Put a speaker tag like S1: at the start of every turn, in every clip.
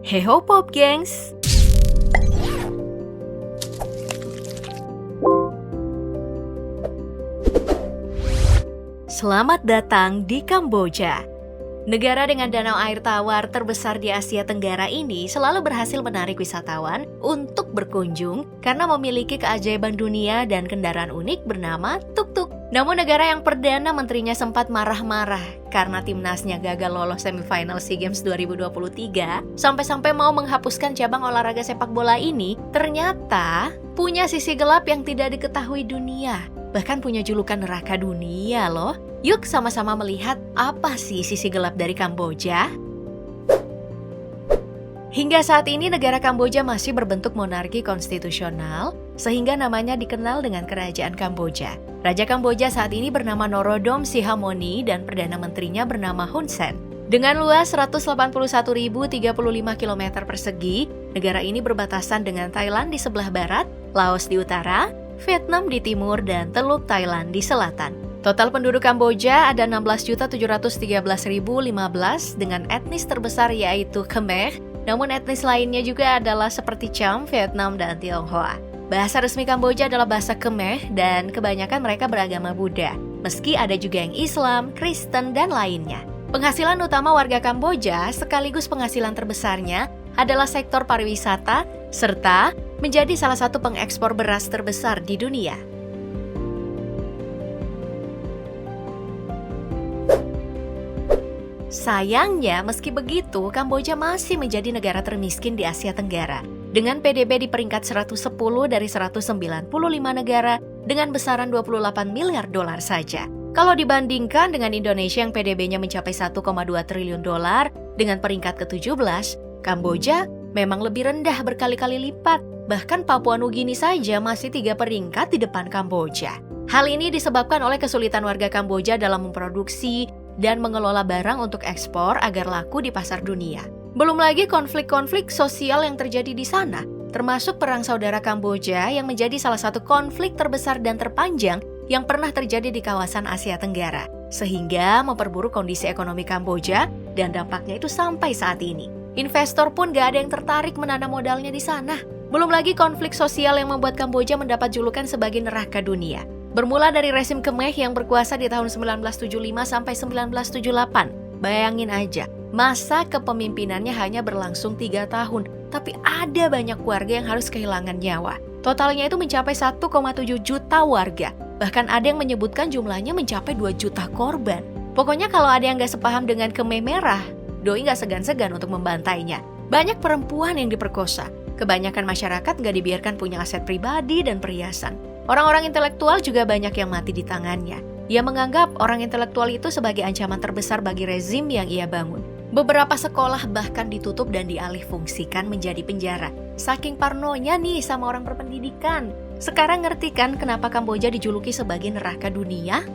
S1: Heho Pop Gengs! Selamat datang di Kamboja. Negara dengan danau air tawar terbesar di Asia Tenggara ini selalu berhasil menarik wisatawan untuk berkunjung karena memiliki keajaiban dunia dan kendaraan unik bernama tuk-tuk. Namun negara yang perdana menterinya sempat marah-marah karena timnasnya gagal lolos semifinal SEA Games 2023 sampai-sampai mau menghapuskan cabang olahraga sepak bola ini, ternyata punya sisi gelap yang tidak diketahui dunia. Bahkan punya julukan neraka dunia loh. Yuk sama-sama melihat apa sih sisi gelap dari Kamboja? Hingga saat ini negara Kamboja masih berbentuk monarki konstitusional, sehingga namanya dikenal dengan Kerajaan Kamboja. Raja Kamboja saat ini bernama Norodom Sihamoni dan Perdana Menterinya bernama Hun Sen. Dengan luas 181.035 km persegi, negara ini berbatasan dengan Thailand di sebelah barat, Laos di utara, Vietnam di timur, dan Teluk Thailand di selatan. Total penduduk Kamboja ada 16.713.015 dengan etnis terbesar yaitu Khmer, namun etnis lainnya juga adalah seperti Cham, Vietnam, dan Tionghoa. Bahasa resmi Kamboja adalah bahasa Khmer dan kebanyakan mereka beragama Buddha, meski ada juga yang Islam, Kristen, dan lainnya. Penghasilan utama warga Kamboja sekaligus penghasilan terbesarnya adalah sektor pariwisata, serta menjadi salah satu pengekspor beras terbesar di dunia. Sayangnya, meski begitu, Kamboja masih menjadi negara termiskin di Asia Tenggara, dengan PDB di peringkat 110 dari 195 negara dengan besaran 28 miliar dolar saja. Kalau dibandingkan dengan Indonesia yang PDB-nya mencapai 1,2 triliun dolar dengan peringkat ke-17, Kamboja memang lebih rendah berkali-kali lipat. Bahkan Papua Nugini saja masih 3 peringkat di depan Kamboja. Hal ini disebabkan oleh kesulitan warga Kamboja dalam memproduksi dan mengelola barang untuk ekspor agar laku di pasar dunia. Belum lagi konflik-konflik sosial yang terjadi di sana, termasuk Perang Saudara Kamboja yang menjadi salah satu konflik terbesar dan terpanjang yang pernah terjadi di kawasan Asia Tenggara, sehingga memperburuk kondisi ekonomi Kamboja dan dampaknya itu sampai saat ini. Investor pun gak ada yang tertarik menanam modalnya di sana. Belum lagi konflik sosial yang membuat Kamboja mendapat julukan sebagai neraka dunia. Bermula dari rezim Khmer yang berkuasa di tahun 1975 sampai 1978. Bayangin aja, masa kepemimpinannya hanya berlangsung 3 tahun, tapi ada banyak warga yang harus kehilangan nyawa. Totalnya itu mencapai 1,7 juta warga. Bahkan ada yang menyebutkan jumlahnya mencapai 2 juta korban. Pokoknya kalau ada yang gak sepaham dengan Khmer Merah, doi gak segan-segan untuk membantainya. Banyak perempuan yang diperkosa. Kebanyakan masyarakat gak dibiarkan punya aset pribadi dan perhiasan. Orang-orang intelektual juga banyak yang mati di tangannya. Ia menganggap orang intelektual itu sebagai ancaman terbesar bagi rezim yang ia bangun. Beberapa sekolah bahkan ditutup dan dialihfungsikan menjadi penjara. Saking parnonya nih sama orang berpendidikan. Sekarang ngerti kan kenapa Kamboja dijuluki sebagai neraka dunia?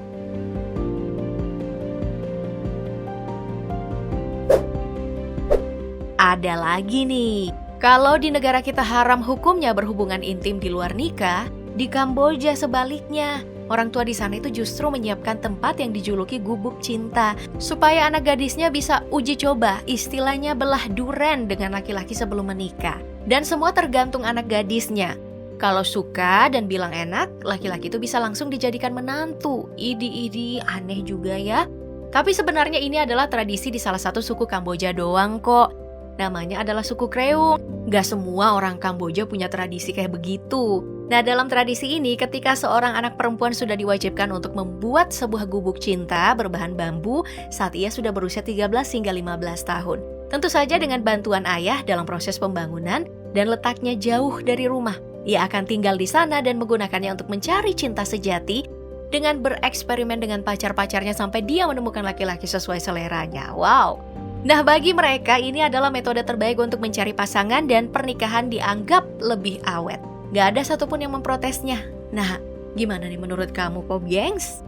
S1: Ada lagi nih. Kalau di negara kita haram hukumnya berhubungan intim di luar nikah, di Kamboja sebaliknya, orang tua di sana itu justru menyiapkan tempat yang dijuluki gubuk cinta supaya anak gadisnya bisa uji coba, istilahnya belah duren dengan laki-laki sebelum menikah. Dan semua tergantung anak gadisnya. Kalau suka dan bilang enak, laki-laki itu bisa langsung dijadikan menantu. Idi, aneh juga ya. Tapi sebenarnya ini adalah tradisi di salah satu suku Kamboja doang kok. Namanya adalah suku Kreung. Gak semua orang Kamboja punya tradisi kayak begitu. Nah, dalam tradisi ini, ketika seorang anak perempuan sudah diwajibkan untuk membuat sebuah gubuk cinta berbahan bambu saat ia sudah berusia 13 hingga 15 tahun. Tentu saja dengan bantuan ayah dalam proses pembangunan dan letaknya jauh dari rumah. Ia akan tinggal di sana dan menggunakannya untuk mencari cinta sejati dengan bereksperimen dengan pacar-pacarnya sampai dia menemukan laki-laki sesuai seleranya. Wow! Nah, bagi mereka ini adalah metode terbaik untuk mencari pasangan dan pernikahan dianggap lebih awet. Gak ada satupun yang memprotesnya. Nah, gimana nih menurut kamu, Pop Gengs?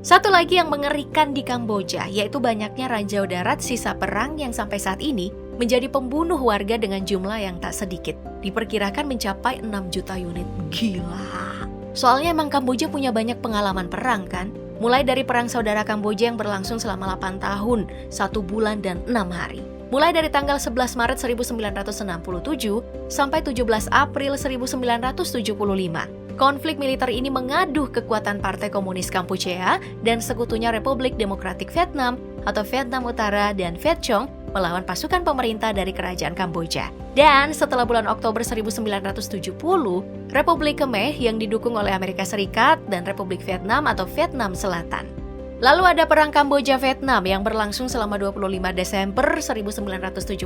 S1: Satu lagi yang mengerikan di Kamboja, yaitu banyaknya ranjau darat sisa perang yang sampai saat ini menjadi pembunuh warga dengan jumlah yang tak sedikit. Diperkirakan mencapai 6 juta unit. Gila! Soalnya emang Kamboja punya banyak pengalaman perang kan? Mulai dari Perang Saudara Kamboja yang berlangsung selama 8 tahun, 1 bulan dan 6 hari. Mulai dari tanggal 11 Maret 1967 sampai 17 April 1975. Konflik militer ini mengaduh kekuatan Partai Komunis Kampuchea dan sekutunya Republik Demokratik Vietnam atau Vietnam Utara dan Viet Cong melawan pasukan pemerintah dari kerajaan Kamboja. Dan setelah bulan Oktober 1970, Republik Khmer yang didukung oleh Amerika Serikat dan Republik Vietnam atau Vietnam Selatan. Lalu ada Perang Kamboja-Vietnam yang berlangsung selama 25 Desember 1978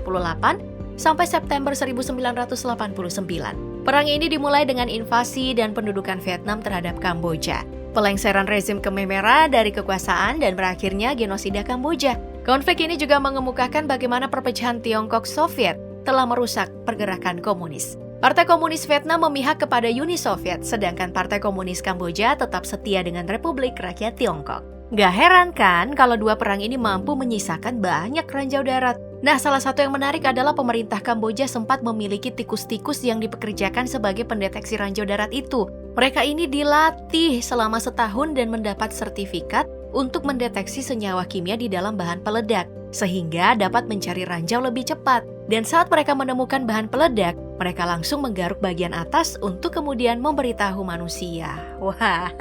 S1: sampai September 1989. Perang ini dimulai dengan invasi dan pendudukan Vietnam terhadap Kamboja, pelengseran rezim Khmer Merah dari kekuasaan dan berakhirnya genosida Kamboja. Konflik ini juga mengemukakan bagaimana perpecahan Tiongkok Soviet telah merusak pergerakan komunis. Partai Komunis Vietnam memihak kepada Uni Soviet, sedangkan Partai Komunis Kamboja tetap setia dengan Republik Rakyat Tiongkok. Gak heran kan kalau dua perang ini mampu menyisakan banyak ranjau darat. Nah, salah satu yang menarik adalah pemerintah Kamboja sempat memiliki tikus-tikus yang dipekerjakan sebagai pendeteksi ranjau darat itu. Mereka ini dilatih selama setahun dan mendapat sertifikat untuk mendeteksi senyawa kimia di dalam bahan peledak, sehingga dapat mencari ranjau lebih cepat. Dan saat mereka menemukan bahan peledak, mereka langsung menggaruk bagian atas untuk kemudian memberitahu manusia. Wah,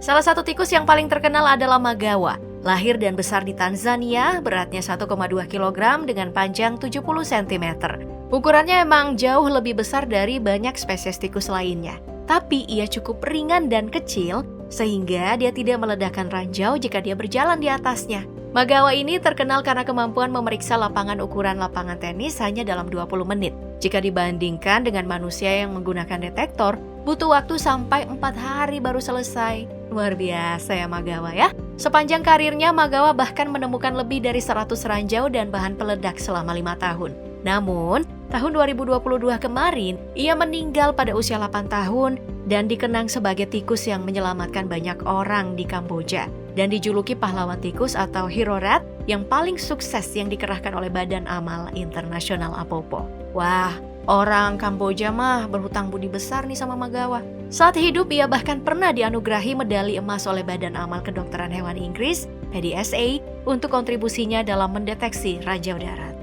S1: salah satu tikus yang paling terkenal adalah Magawa. Lahir dan besar di Tanzania, beratnya 1,2 kg dengan panjang 70 cm. Ukurannya emang jauh lebih besar dari banyak spesies tikus lainnya. Tapi ia cukup ringan dan kecil, sehingga dia tidak meledakkan ranjau jika dia berjalan di atasnya. Magawa ini terkenal karena kemampuan memeriksa lapangan ukuran lapangan tenis hanya dalam 20 menit. Jika dibandingkan dengan manusia yang menggunakan detektor, butuh waktu sampai 4 hari baru selesai. Luar biasa ya Magawa ya. Sepanjang karirnya, Magawa bahkan menemukan lebih dari 100 ranjau dan bahan peledak selama 5 tahun. Namun, tahun 2022 kemarin, ia meninggal pada usia 8 tahun dan dikenang sebagai tikus yang menyelamatkan banyak orang di Kamboja dan dijuluki pahlawan tikus atau Hero Rat yang paling sukses yang dikerahkan oleh Badan Amal Internasional Apopo. Wah, orang Kamboja mah berhutang budi besar nih sama Magawa. Saat hidup, ia bahkan pernah dianugerahi medali emas oleh Badan Amal Kedokteran Hewan Inggris, PDSA, untuk kontribusinya dalam mendeteksi ranjau darat.